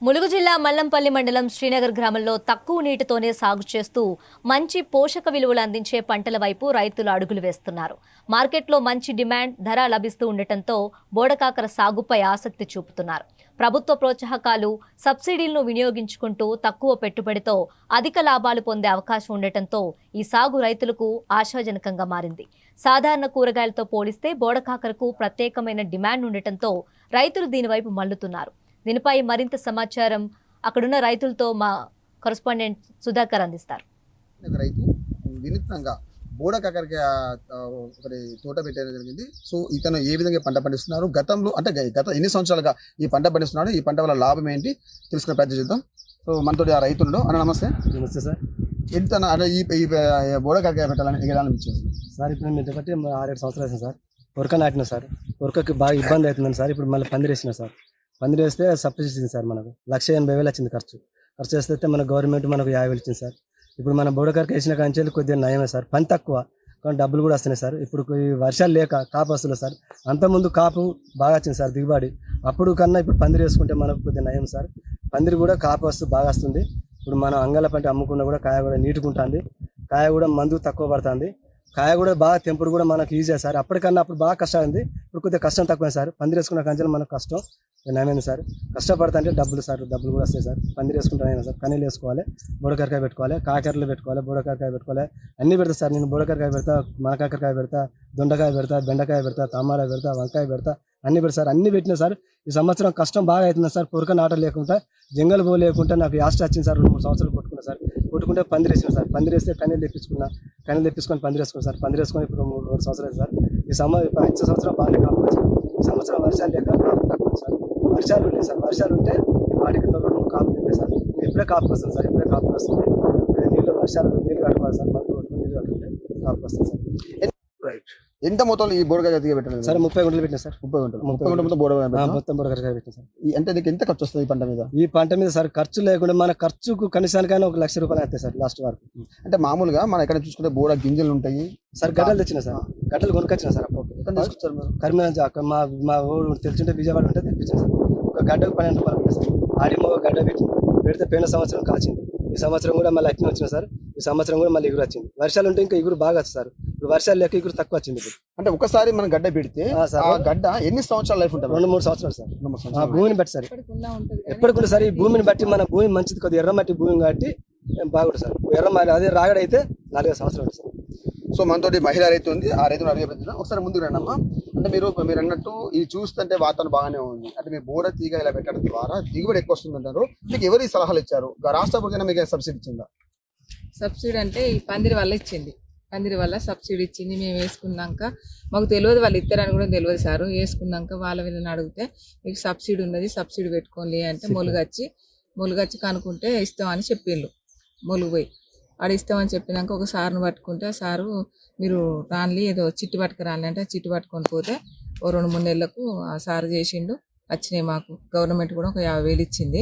ములుగు జిల్లా మల్లంపల్లి మండలం శ్రీనగర్ గ్రామంలో తక్కువ నీటితోనే సాగు చేస్తూ మంచి పోషక విలువలు అందించే పంటల వైపు రైతులు అడుగులు వేస్తున్నారు. మార్కెట్లో మంచి డిమాండ్, ధర లభిస్తూ ఉండటంతో బోడకాకర సాగుపై ఆసక్తి చూపుతున్నారు. ప్రభుత్వ ప్రోత్సాహకాలు, సబ్సిడీలను వినియోగించుకుంటూ తక్కువ పెట్టుబడితో అధిక లాభాలు పొందే అవకాశం ఉండటంతో ఈ సాగు రైతులకు ఆశాజనకంగా మారింది. సాధారణ కూరగాయలతో పోలిస్తే బోడకాకరకు ప్రత్యేకమైన డిమాండ్ ఉండటంతో రైతులు దీనివైపు మళ్లుతున్నారు. దీనిపై మరింత సమాచారం అక్కడున్న రైతులతో మా కరెస్పాండెంట్ సుధాకర్ అందిస్తారు. రైతు వినూత్నంగా బోడకాకరకి ఒకటి తోట పెట్టడం జరిగింది. సో ఇతను ఏ విధంగా పంట పండిస్తున్నారు, గతంలో అంటే గత ఎన్ని సంవత్సరాలుగా ఈ పంట పండిస్తున్నాడు, ఈ పంట వల్ల లాభం ఏంటి తెలుసుకునే ప్రయత్నం చేద్దాం. సో మనతో ఆ రైతులు అన్న నమస్తే. నమస్తే సార్. ఎంత అంటే ఈ బోడకాకర పెట్టాలని ఎలా అనిపించింది సార్? ఇప్పుడు మేము బట్టి 6-7 సంవత్సరాలు అవుతుంది సార్. ఉరక నాటినా సార్. ఉరకకి బాగా ఇబ్బంది అవుతుందండి సార్. ఇప్పుడు మళ్ళీ పందిరి వేసిన సార్. పందిరి వేస్తే సబ్సిడీ ఇచ్చింది సార్. మనకు 1,80,000 వచ్చింది ఖర్చు వేస్తే మన గవర్నమెంట్ మనకు 50,000 ఇచ్చింది సార్. ఇప్పుడు మన బోడకాకరకి వేసిన కాంచెలు కొద్దిగా నయమే సార్. పని తక్కువ కానీ డబ్బులు కూడా వస్తున్నాయి సార్. ఇప్పుడు ఈ వర్షాలు లేక కాపు వస్తుంది సార్. అంతకుముందు కాపు బాగా వచ్చింది సార్ దిగుబడి. అప్పుడు కన్నా ఇప్పుడు పందిరి వేసుకుంటే మనకు కొద్దిగా నయం సార్. పందిరి కూడా కాపు వస్తూ బాగా వస్తుంది. ఇప్పుడు మనం అంగళ పంట అమ్ముకున్నా కూడా కాయ కూడా నీటుకుంటుంది. కాయ కూడా మందు తక్కువ పడుతుంది. కాయ కూడా బాగా తెంపుడు కూడా మనకు ఈజీ సార్. అప్పటికన్నా అప్పుడు బాగా కష్టం ఉంది. ఇప్పుడు కొద్దిగా కష్టం తక్కువ సార్. పందిరి వేసుకున్న కంచెలు మనకు కష్టం నయమైంది సార్. కష్టపడతా అంటే డబ్బులు సార్, డబ్బులు కూడా వస్తాయి సార్. పందిరి వేసుకుంటాను సార్. కనీలు వేసుకోవాలి, బోడకాకరకాయ పెట్టుకోవాలి, కాకరలు పెట్టుకోవాలి, బోడకాకరకాయ పెట్టుకోవాలి, అన్నీ పెడతా సార్. నేను బోడకాకరకాయ పెడతా, మనకాకరకాయ పెడతా, దొండకాయ పెడతా, బెండకాయ పెడతా, టమాటా పెడతా, వంకాయ పెడతా, అన్నీ పెడతా సార్. అన్నీ పెట్టినా సార్. ఈ సంవత్సరం కష్టం బాగా అవుతుంది సార్. పొరక నాట లేకుండా, జంగల్ పో లేకుండా నాకు యాస్ట్ వచ్చింది సార్. 2-3 సంవత్సరాలు కొట్టుకున్నా సార్. కొట్టుకుంటే పందిరి వేసిన సార్. పందిరి వేస్తే కనీలు తెప్పించుకున్నా, కనీలు తెప్పించుకొని పందిరి వేసుకున్నాను సార్. పందిరి వేసుకొని ఇప్పుడు 3 సంవత్సరాలు సార్. ఈ సంవత్సరం బాగానే కాపు వచ్చింది. ఈ సంవత్సరం వర్షాలు లేక కాపు తక్కువ సార్. వర్షాలు ఉంటాయి సార్. వర్షాలు ఉంటే వాటికి 2-3 కాపు తింటాయి సార్. ఇప్పుడే కాపుకి వస్తుంది సార్. ఇప్పుడే కాపుకి వస్తుంది. వర్షాలు నీళ్ళు కట్టుకోవాలి సార్. మందు కొట్టుకుని నీళ్ళు కట్టుకుంటే కాపుకి వస్తుంది సార్. రైట్. ఎంత మొత్తంలో ఈ బోడకాకర పెట్టారు సార్? 30 గుంటలు పెట్టినా సార్. 30 గుంటలు మొత్తం బోడకాకర మొత్తం బోడకాకర పెట్టినా సార్. అంటే నీకు ఎంత ఖర్చు వస్తుంది ఈ పంట మీద? ఈ పంట మీద సార్ ఖర్చు లేకుండా మన ఖర్చుకు కనీసానికైనా 1,00,000 రూపాయలు అవుతాయి సార్ లాస్ట్ వరకు. అంటే మామూలుగా మనం ఎక్కడ చూసుకుంటే బోడ గింజలు ఉంటాయి సార్. గడ్డలు తెచ్చిన సార్. గడ్డలు కొనుకొచ్చిన సార్. కరీంనగర్ మా ఊరు తెలుసుంటే విజయవాడ ఉంటే తెప్పించాను సార్. ఒక గడ్డకు 12 రూపాయలు పెట్టాను సార్. ఆడిమో గడ్డ పెడితే పోయిన సంవత్సరం కాచింది. ఈ సంవత్సరం కూడా మళ్ళీ అట్టిన వచ్చిన సార్. ఈ సంవత్సరం కూడా మళ్ళీ ఎగురు వచ్చింది. వర్షాలు ఉంటే ఇంకా ఎగురు బాగా వస్తుంది సార్. ఇప్పుడు వర్షాలు లేక ఎగురు తక్కువ వచ్చింది. ఇప్పుడు అంటే ఒకసారి మనం గడ్డ పెడితే ఆ గడ్డ ఎన్ని సంవత్సరాల లైఫ్ ఉంటుంది? 2-3 సంవత్సరాలు సార్. భూమిని బట్టి సార్. ఎప్పటికుండా సార్ ఈ భూమిని బట్టి, మన భూమి మంచిది కొద్దిగా ఎర్రమట్టి భూమి కాబట్టి బాగుంటుంది సార్. ఎర్రమట్టి అదే రాగడైతే 4-5 సంవత్సరాలు ఉంటుంది సార్. సో మనతోటి మహిళా రైతు ఉంది. ఆ రైతును అడిగే పెంచుదాం. ఒకసారి ముందుకు రండి అమ్మా. అంటే మీరు అన్నట్టు ఇది చూస్తుంటే వాతావరణం బాగానే ఉంది. అంటే మీరు బోడ తీగ ఇలా పెట్టడం ద్వారా దిగుబడి ఎక్కువ వస్తుంది అంటారు. మీకు ఎవరు సలహాలు ఇచ్చారు? రాష్ట్ర ప్రభుత్వం మీకు సబ్సిడీ ఇచ్చిందా? సబ్సిడీ అంటే ఈ పందిరి వల్ల ఇచ్చింది. పందిరి వల్ల సబ్సిడీ ఇచ్చింది. మేము వేసుకున్నాక మాకు తెలియదు, వాళ్ళు ఇస్తారని కూడా తెలియదు సార్. వేసుకున్నాక వీళ్ళని అడిగితే మీకు సబ్సిడీ ఉన్నది, సబ్సిడీ పెట్టుకోండి అంటే మొలుగచ్చి కనుక్కుంటే ఇస్తామని చెప్పిండ్రు. మొలుగు పోయి ఆడ ఇస్తామని చెప్పినాక ఒక సార్ను పట్టుకుంటే ఆ సారు మీరు రాన్లి ఏదో చిట్టు పట్టుకు రాలి అంటే చిట్టు పట్టుకొని పోతే ఓ 2-3 నెలలకు ఆ సారు చేసిండు. వచ్చినాయి మాకు. గవర్నమెంట్ కూడా ఒక 50,000 ఇచ్చింది.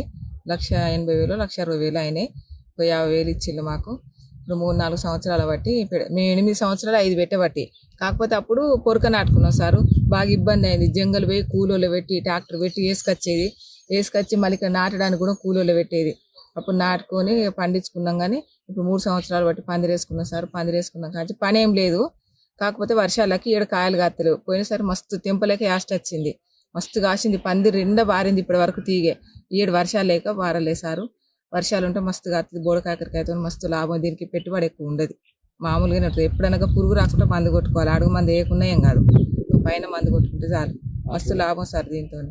1,80,000 1,60,000 అయినాయి. ఒక 50,000 ఇచ్చిండు మాకు. ఇప్పుడు 3-4 సంవత్సరాల బట్టి మేము 8 సంవత్సరాలు 5 పెట్టబట్టి. కాకపోతే అప్పుడు పొరక నాటుకున్నాం సారు. బాగా ఇబ్బంది అయింది. జంగల్ పోయి కూలోళ్ళు పెట్టి ట్రాక్టర్ పెట్టి వేసుకొచ్చి మళ్ళీ ఇక్కడ నాటడానికి కూడా కూలోళ్ళు పెట్టేది. అప్పుడు నాటుకొని పండించుకున్నాం. కానీ ఇప్పుడు 3 సంవత్సరాలు బట్టి పందిరి వేసుకున్నాం సార్. పందిరి వేసుకున్నాం కానీ పని ఏం లేదు. కాకపోతే వర్షాలకి 7 కాయలు కాస్తలేవు. పోయినసారి మస్తు తెంపలేక యాస్ట్ వచ్చింది. మస్తు కాసింది. పందిరి నిండా బారింది ఇప్పటి వరకు తీగే. 7 వర్షాలు లేక బారలే సారు. వర్షాలు ఉంటే మస్తు కాస్తుంది. బోడకాకరకాయతో మస్తు లాభం. దీనికి పెట్టుబడి ఎక్కువ ఉండదు. మామూలుగానే ఉంటుంది. ఎప్పుడైనా పురుగు రాకుండా మందు కొట్టుకోవాలి. అడుగు మందు వేయకుండా ఏం కాదు. పైన మందు కొట్టుకుంటే చాలు. మస్తు లాభం సార్ దీంతో.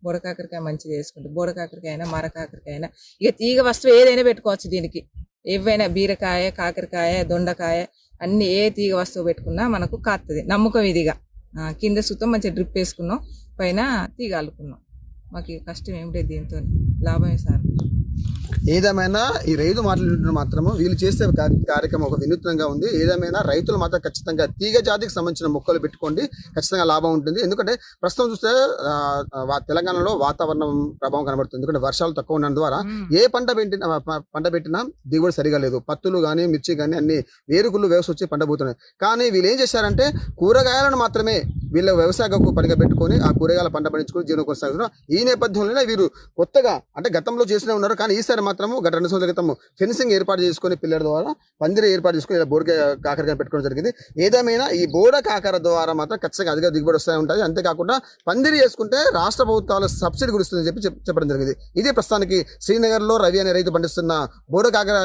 బోడకాకరకాయ మంచిగా వేసుకుంటే బోడకాకరకాయ అయినా మరకాకరకాయ అయినా ఇక తీగ వస్తువు ఏదైనా పెట్టుకోవచ్చు. దీనికి ఏవైనా బీరకాయ, కాకరకాయ, దొండకాయ అన్ని ఏ తీగ వస్తువు పెట్టుకున్నా మనకు కాస్తుంది. నమ్మకం ఇదిగా. కింద సుతం మంచిగా డ్రిప్ వేసుకున్నాం, పైన తీగ అల్లుకున్నాం. మాకు కష్టం ఏం లేదు. దీంతో లాభమే సార్. ఏదేమైనా ఈ రైతు మాట్లాడుతున్న మాత్రము వీళ్ళు చేసే కార్యక్రమం ఒక వినూత్నంగా ఉంది. ఏదేమైనా రైతులు మాత్రం ఖచ్చితంగా తీగ జాతికి సంబంధించిన మొక్కలు పెట్టుకోండి, ఖచ్చితంగా లాభం ఉంటుంది. ఎందుకంటే ప్రస్తుతం చూస్తే తెలంగాణలో వాతావరణం ప్రభావం కనబడుతుంది. ఎందుకంటే వర్షాలు తక్కువ ఉండడం ద్వారా ఏ పంట పెట్టినా దిగుబడి సరిగా లేదు. పత్తులు కానీ మిర్చి కానీ అన్ని వేరుకుళ్ళు వ్యవసాయ వచ్చి పంట పోతున్నాయి. కానీ వీళ్ళు ఏం చేశారంటే కూరగాయలను మాత్రమే వీళ్ళ వ్యవసాయ పనిగా పెట్టుకొని ఆ కూరగాయల పంట పండించుకొని జీవనం కొనసాగుతున్నారు. ఈ నేపథ్యంలోనే వీరు కొత్తగా అంటే గతంలో చేస్తూనే ఉన్నారు, కానీ ఈసారి మాత్రము గత 2 సంవత్సరాల క్రితం ఫెన్సింగ్ ఏర్పాటు చేసుకుని పిల్లల ద్వారా పందిరి ఏర్పాటు చేసుకుని ఇలా బోడ కాకరకాయ పెట్టుకోవడం జరిగింది. ఏదేమైనా ఈ బోడ కాకర ద్వారా మాత్రం ఖచ్చితంగా అధిక దిగుబడి వస్తూ ఉంటుంది. అంతేకాకుండా పందిరి చేసుకుంటే రాష్ట్ర ప్రభుత్వాల సబ్సిడీ గురిస్తుందని చెప్పడం జరిగింది. ఇదే ప్రస్తుతానికి శ్రీనగర్లో రవి అనే రైతు పండిస్తున్న బోడ కాకర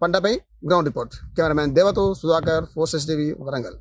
పంటపై గ్రౌండ్ రిపోర్ట్. కెమెరామ్యాన్ దేవతో సుధాకర్, 4 టీవీ, వరంగల్.